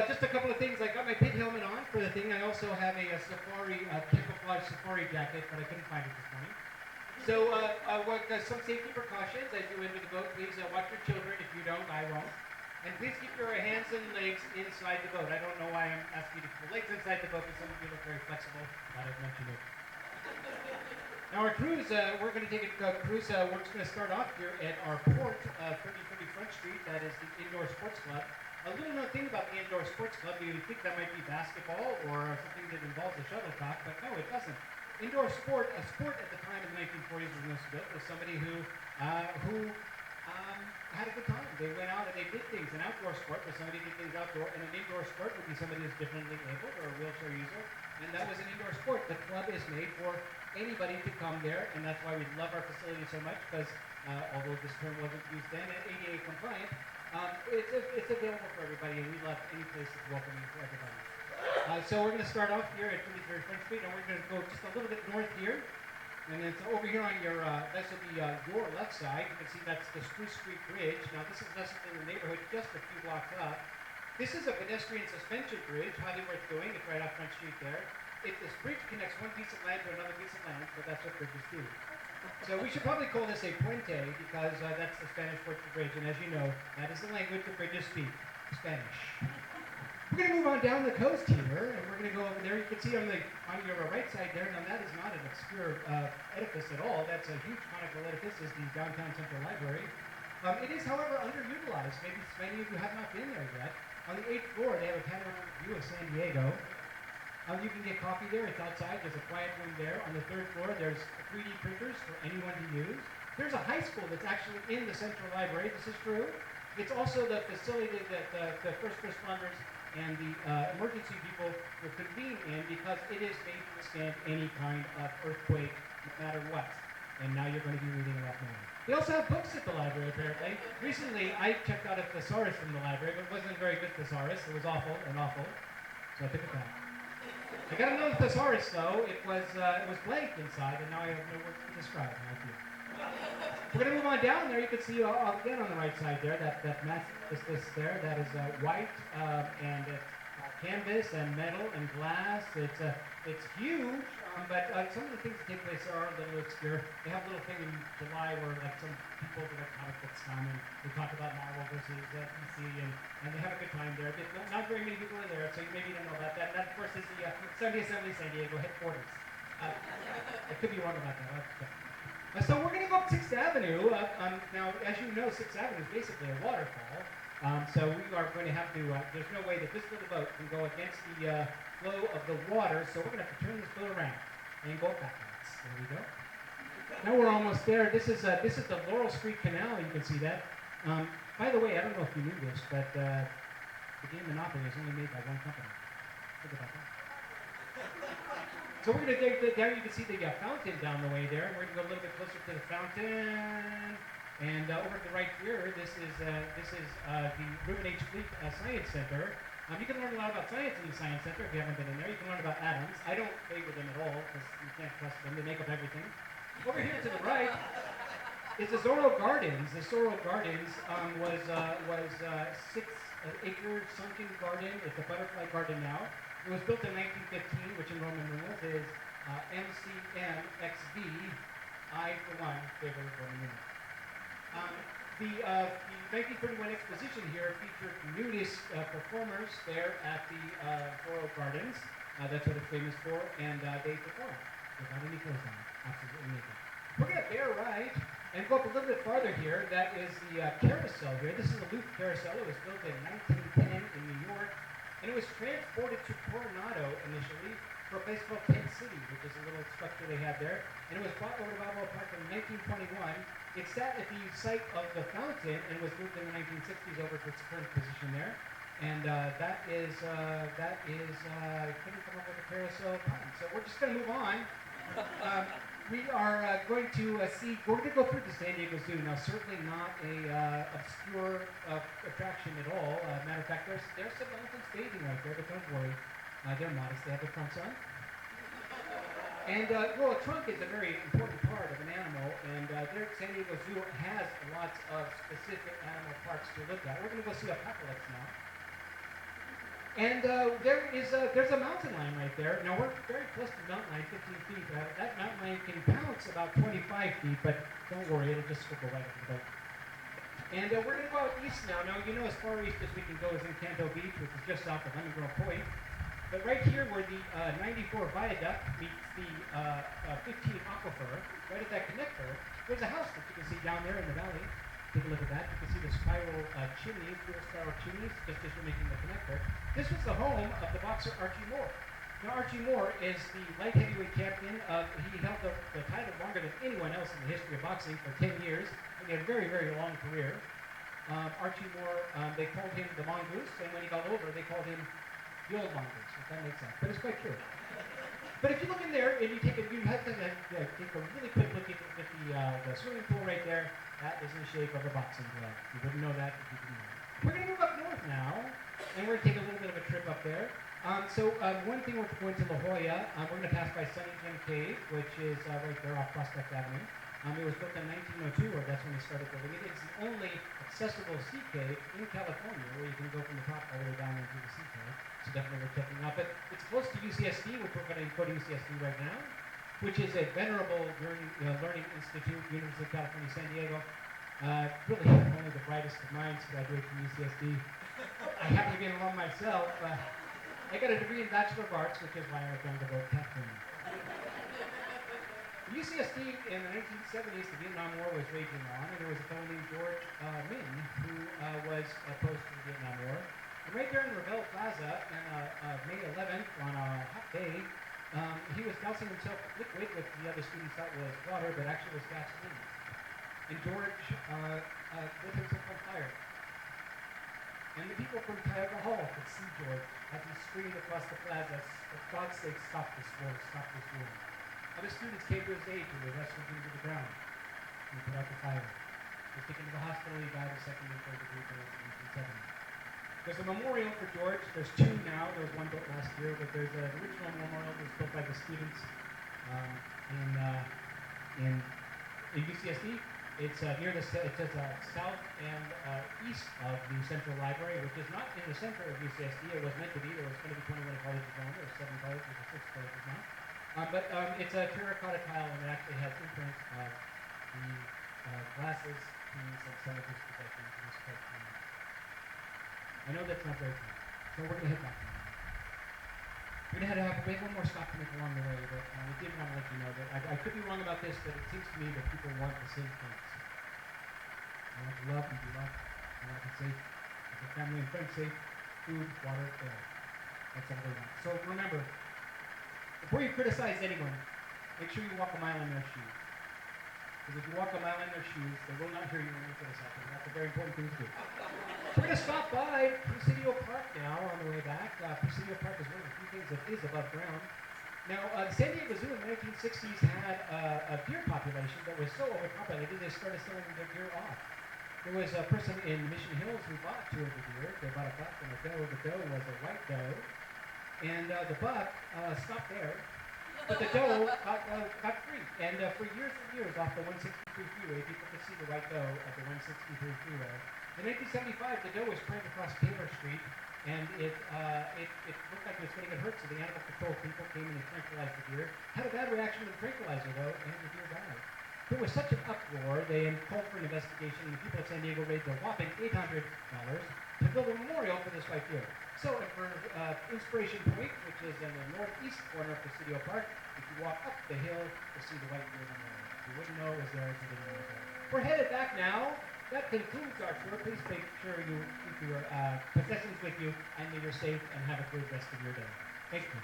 Just a couple of things. I got my pit helmet on for the thing. I also have a camouflage safari jacket, but I couldn't find it this morning. So, some safety precautions as you enter the boat. Please watch your children. If you don't, I won't. And please keep your hands and legs inside the boat. I don't know why I'm asking you to keep your legs inside the boat, because some of you look very flexible. Thought I'd mention it. Now our cruise, we're going to take a cruise. We're just going to start off here at our port, 3030 Front Street. That is the Indoor Sports Club. A little known thing about the Indoor Sports Club, you think that might be basketball or something that involves a shuttlecock, but no, it doesn't. Indoor sport, a sport at the time of the 1940s was most built, was somebody who had a good time. They went out and they did things. An outdoor sport was somebody who did things outdoor, and an indoor sport would be somebody who's differently abled or a wheelchair user, and that was an indoor sport. The club is made for anybody to come there, and that's why we love our facility so much, because although this term wasn't used then, ADA compliant, it's available for everybody, and we love any place that's welcoming for everybody. So we're going to start off here at 33rd Front Street, and we're going to go just a little bit north here. And then so over here on your, this will be your left side. You can see that's the Spruce Street Bridge. Now this is less in the neighborhood, just a few blocks up. This is a pedestrian suspension bridge, highly worth doing. It's right off Front Street there. This bridge connects one piece of land to another piece of land, so that's what bridges do. So we should probably call this a puente, because that's the Spanish word for bridge. And as you know, that is the language that bridges speak, Spanish. We're going to move on down the coast here, and we're going to go over there. You can see on your right side there, now that is not an obscure edifice at all. That's a huge conical edifice, is the Downtown Central Library. It is, however, underutilized. Maybe many of you have not been there yet. On the 8th floor, they have a panoramic view of San Diego. You can get coffee there. It's outside. There's a quiet room there. On the 3rd floor, there's 3D printers for anyone to use. There's a high school that's actually in the Central Library. This is true. It's also the facility that the first responders and the emergency people will convene in, because it is made to withstand any kind of earthquake, no matter what. And now you're going to be reading about more. They also have books at the library, apparently. Recently, I checked out a thesaurus from the library, but it wasn't a very good thesaurus. It was awful, so I took it back. I got another thesaurus, though. It was blank inside, and now I have no words to describe it. We're going to move on down there. You can see again on the right side there, that this there, that is white, and it's canvas and metal and glass. It's huge, but some of the things that take place are a little obscure. They have a little thing in July where like some people that are comic books come and they talk about Marvel versus DC, and they have a good time there. But not very many people are there, so you maybe don't know about that. And that, of course, is the Sunday Assembly San Diego headquarters. I could be wrong about that. So we're going to go up 6th Avenue. Now, as you know, 6th Avenue is basically a waterfall. So we are going to have to, there's no way that this little boat can go against the flow of the water, so we're going to have to turn this boat around and go backwards. There we go. Now we're almost there. This is the Laurel Street Canal. You can see that. By the way, I don't know if you knew this, but the game Monopoly is only made by one company. Think about that. So we're going to go down. You can see the fountain down the way there. We're going to go a little bit closer to the fountain. And over to the right here, this is the Reuben H. Fleet Science Center. You can learn a lot about science in the Science Center if you haven't been in there. You can learn about atoms. I don't favor them at all, because you can't trust them. They make up everything. Over here to the right is the Zorro Gardens. The Zorro Gardens was 6-acre sunken garden. It's a butterfly garden now. It was built in 1915, which in Roman numerals is MCMXV. I, for one, favor Roman numerals. The 1931 exposition here featured nudist performers there at the Zorro Gardens. That's what it's famous for, and they performed without any clothes on, absolutely naked. We're going to bear right and go up a little bit farther here. That is the carousel here. This is the Loop Carousel. It was built in 1910 in New York, and it was transported to Coronado initially for a place called Tent City, which is a little structure they had there. And it was brought over to Balboa Park in 1921. It sat at the site of the fountain and was moved in the 1960s over to its current position there. And that is I couldn't come up with a carousel pun. So we're just going to move on. We are going to we're going to go through the San Diego Zoo. Now, certainly not a obscure attraction at all. Matter of fact, there's some elephants bathing right there, but don't worry. They're modest. They have their trunks on. And, well, a trunk is a very important part of an animal, and there San Diego Zoo has lots of specific animal parts to look at. We're going to go see Apocalypse now. And there's a mountain lion right there. Now, we're very close to the mountain lion, 15 feet. That mountain lion can pounce about 25 feet, but don't worry, it'll just slip away. And we're going to go out east now. Now, you know, as far east as we can go is Encanto Beach, which is just south of Lemon Grove Point. But right here where the 94 Viaduct meets the 15 Aquifer, right at that connector, there's a house that you can see down there in the valley. Take a look at that. You can see the spiral chimneys, dual spiral chimneys, just as you're making the connector. This was the home of the boxer Archie Moore. Now, Archie Moore is the light heavyweight champion. He held the title longer than anyone else in the history of boxing for 10 years. He had a very, very long career. Archie Moore, they called him the Mongoose, and when he got older, they called him the old Mongoose, if that makes sense. But it's quite true. But if you look in there, and you have to take a really quick look at the swimming pool right there. That is in the shape of a boxing glove. You wouldn't know that if you didn't know. We're going to move up north now, and we're going to take a little bit of a trip up there. One thing, we're going to La Jolla. We're going to pass by Sunny Gem Cave, which is right there off Prospect Avenue. It was built in 1902, or that's when they started building it. It's the only accessible sea cave in California where you can go from the top all the way down into the sea cave. So definitely worth checking out. But it's close to UCSD, which we're going to go to UCSD right now, which is a venerable learning institute, University of California, San Diego. Really, only the brightest of minds graduate from UCSD. I happen to be an alum myself. I got a degree in Bachelor of Arts, which is why I went down to vote California. UCSD in the 1970s, the Vietnam War was raging on, and there was a fellow named George Min who was opposed to the Vietnam War. And right there in Ravel Plaza on May 11th, on a hot day, he was dousing himself with liquid, which the other students thought was water, but actually was gasoline. And George lit himself on fire. And the people from Cuyahoga Hall could see George as he screamed across the plaza, for God's sake, stop this war, stop this war. Other students came to his aid and they wrestled him to the ground and put out the fire. He was taken to the hospital. He died of second and third degree burns in 1970. There's a memorial for George. There's two now. There was one built last year, but there's an original memorial that was built by the students in UCSD. It's near the south and east of the Central Library, which is not in the center of UCSD. It was meant to be. There was going to be 21 colleges on there. There's 7 colleges or 6 colleges now. But it's a terracotta tile, and it actually has imprints of the glasses, keys, and some of his possessions. I know that's not very clear, so we're going to hit that one. We had one more stop to make along the way, but we did want to let you know that I could be wrong about this, but it seems to me that people want the same things. They want to love and be loved. They want to be safe, keep their family and friends safe, food, water, air. That's all they want. So remember, before you criticize anyone, make sure you walk a mile in their shoes. Because if you walk a mile in their shoes, they will not hear you when you criticize them. That's a very important thing to do. So we're going to stop by Presidio Park now on the way back. Presidio Park is one of the few things that is above ground. Now, the San Diego Zoo in the 1960s had a deer population that was so overpopulated they started selling their deer off. There was a person in Mission Hills who bought 2 of the deer. They bought a buck and a doe. The doe was a white doe. And the buck stopped there, but the doe got free. And for years and years off the 163 freeway, people could see the white doe at the 163 freeway. In 1975, the doe was trained across Taylor Street, and it looked like it was going to get hurt, so the animal control people came in and tranquilized the deer. Had a bad reaction to the tranquilizer, though, and the deer died. There was such an uproar, they called for an investigation, and the people of San Diego raised a whopping $800 to build a memorial for this white deer. So for Inspiration Point, which is in the northeast corner of Presidio Park, if you walk up the hill, you'll see the white deer memorial. You wouldn't know it was there if you didn't know it was there. We're headed back now. That concludes our tour. Please make sure you keep your possessions with you, and that you're safe and have a good rest of your day. Thank you.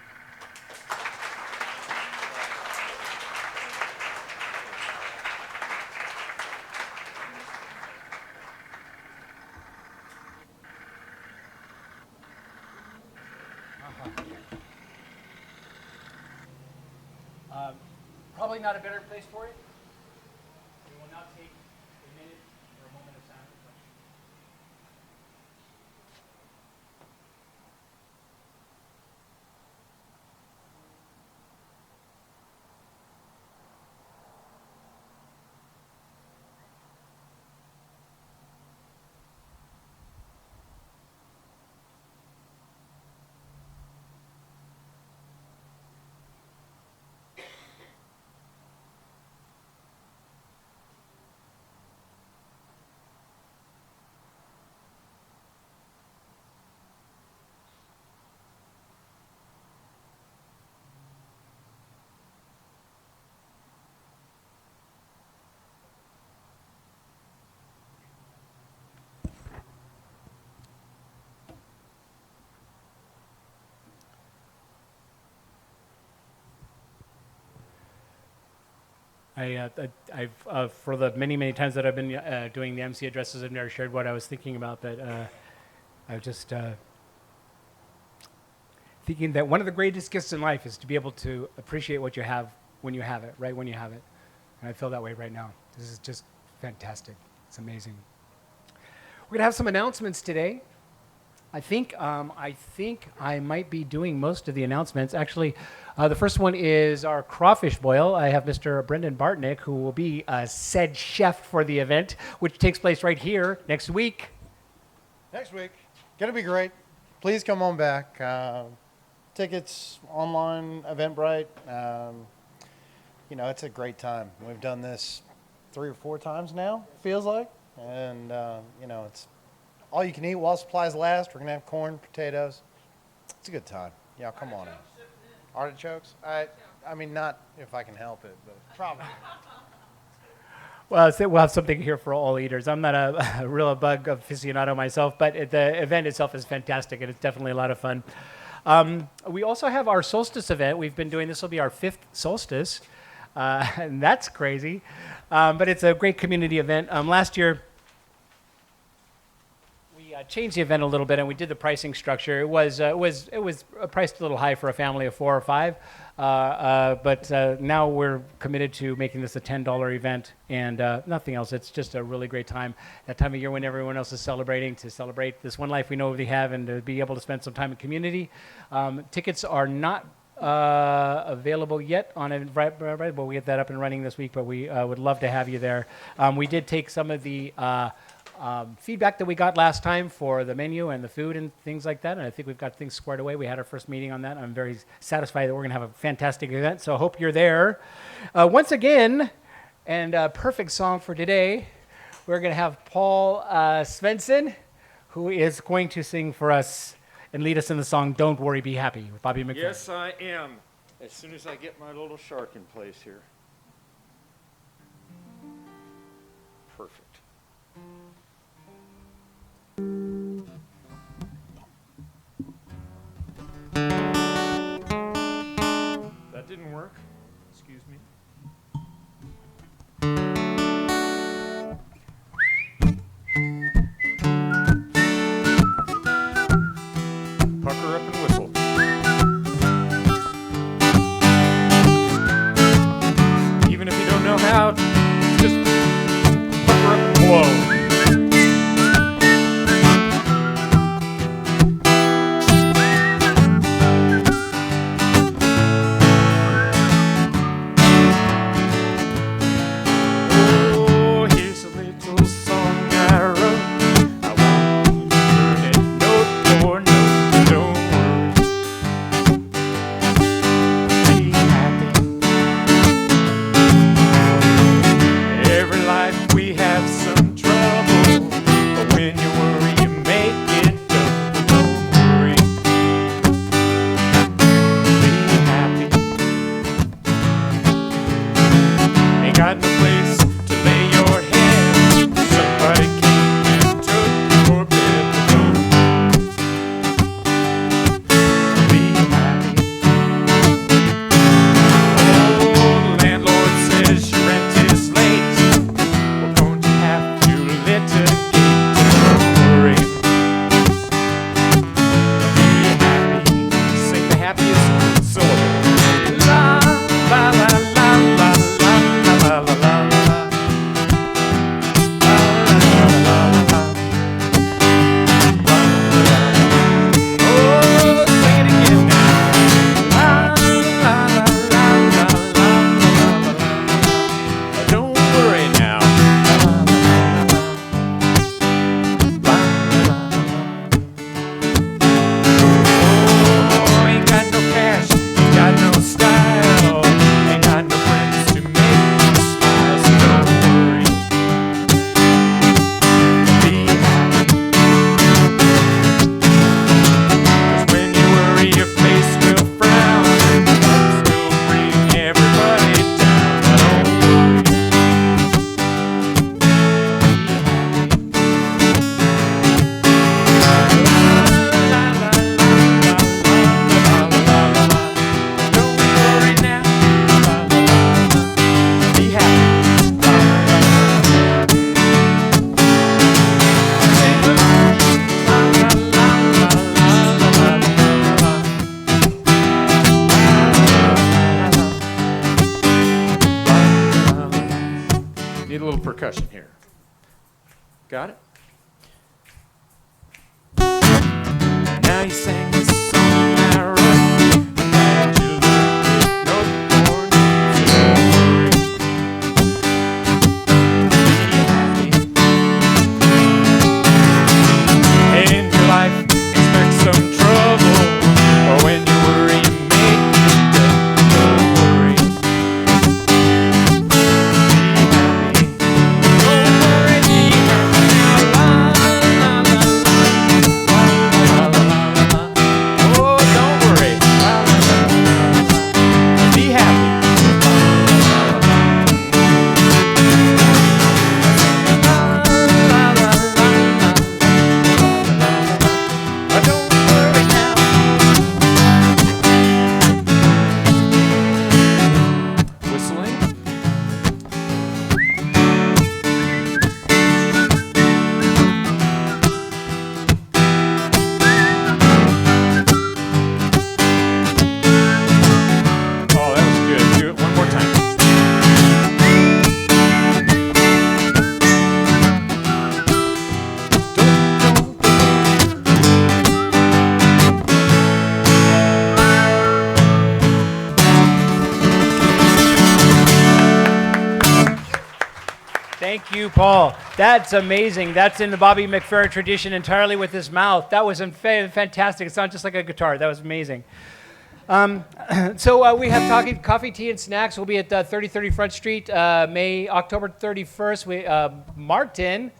Probably not a better place for it. We will now take a minute for a moment of silent reflection. I've for the many times that I've been doing the MC addresses, I've never shared what I was thinking about, but I was just thinking that one of the greatest gifts in life is to be able to appreciate what you have when you have it, right when you have it. And I feel that way right now. This is just fantastic. It's amazing. We're gonna have some announcements today. I think I might be doing most of the announcements. Actually, the first one is our crawfish boil. I have Mr. Brendan Bartnick, who will be said chef for the event, which takes place right here next week. Next week. Gonna be great. Please come on back. Tickets online, Eventbrite. It's a great time. We've done this 3 or 4 times now, feels like. And, it's all you can eat while supplies last. We're going to have corn, potatoes. It's a good time. Yeah, come on in. Artichokes? I mean, not if I can help it, but probably. Well, we'll have something here for all eaters. I'm not a real bug aficionado myself, but the event itself is fantastic, and it's definitely a lot of fun. We also have our solstice event. We've been doing, this will be our 5th solstice, and that's crazy. But it's a great community event. Last year, we changed the event a little bit, and we did the pricing structure. It was priced a little high for a family of 4 or 5, but now we're committed to making this a $10 event and nothing else. It's just a really great time, that time of year when everyone else is celebrating, to celebrate this one life we know we have and to be able to spend some time in community. Tickets are not available yet on Eventbrite, but we'll get that up and running this week, but we would love to have you there. We did take some of the feedback that we got last time for the menu and the food and things like that, and I think we've got things squared away. We had our first meeting on that. I'm very satisfied that we're going to have a fantastic event, so I hope you're there. Once again, and a perfect song for today, we're going to have Paul Svensson, who is going to sing for us and lead us in the song Don't Worry, Be Happy with Bobby McFerrin. Yes, I am. As soon as I get my little shark in place here. Perfect. That didn't work. Excuse me. Pucker up and whistle. Even if you don't know how, just pucker up and blow. Every life we have some trouble. percussion here. Got it? Now you sang this song I wrote. Glad you looked at no more in your life, expect some trouble, but when you worry, you make it don't worry. Don't worry, be happy. La, la, la, la, la, la, la, la, la. Oh, don't worry. La, la, la, la, la. Be happy. Whistling. Oh, that was good. Do it one more time. Thank you, Paul. That's amazing. That's in the Bobby McFerrin tradition entirely with his mouth. That was fantastic. It sounded just like a guitar. That was amazing. So we have coffee, tea, and snacks. We'll be at 3030 Front Street, October 31st. Martin,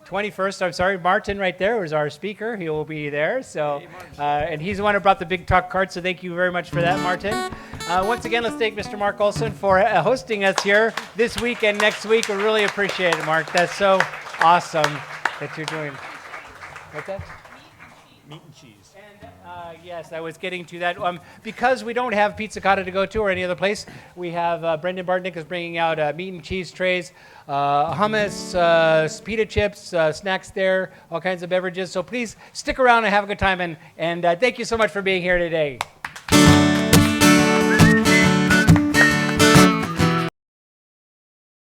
21st, I'm sorry. Martin right there is our speaker. He will be there. So, and he's the one who brought the big talk card. So thank you very much for that, Martin. Once again, let's thank Mr. Mark Olson for hosting us here this week and next week. We really appreciate it, Mark. That's so awesome that you're doing. What's that? Meat and cheese. And yes, I was getting to that. Because we don't have Pizza Cotta to go to or any other place, we have Brendan Bartnick is bringing out meat and cheese trays, hummus, pita chips, snacks there, all kinds of beverages. So please stick around and have a good time. And thank you so much for being here today.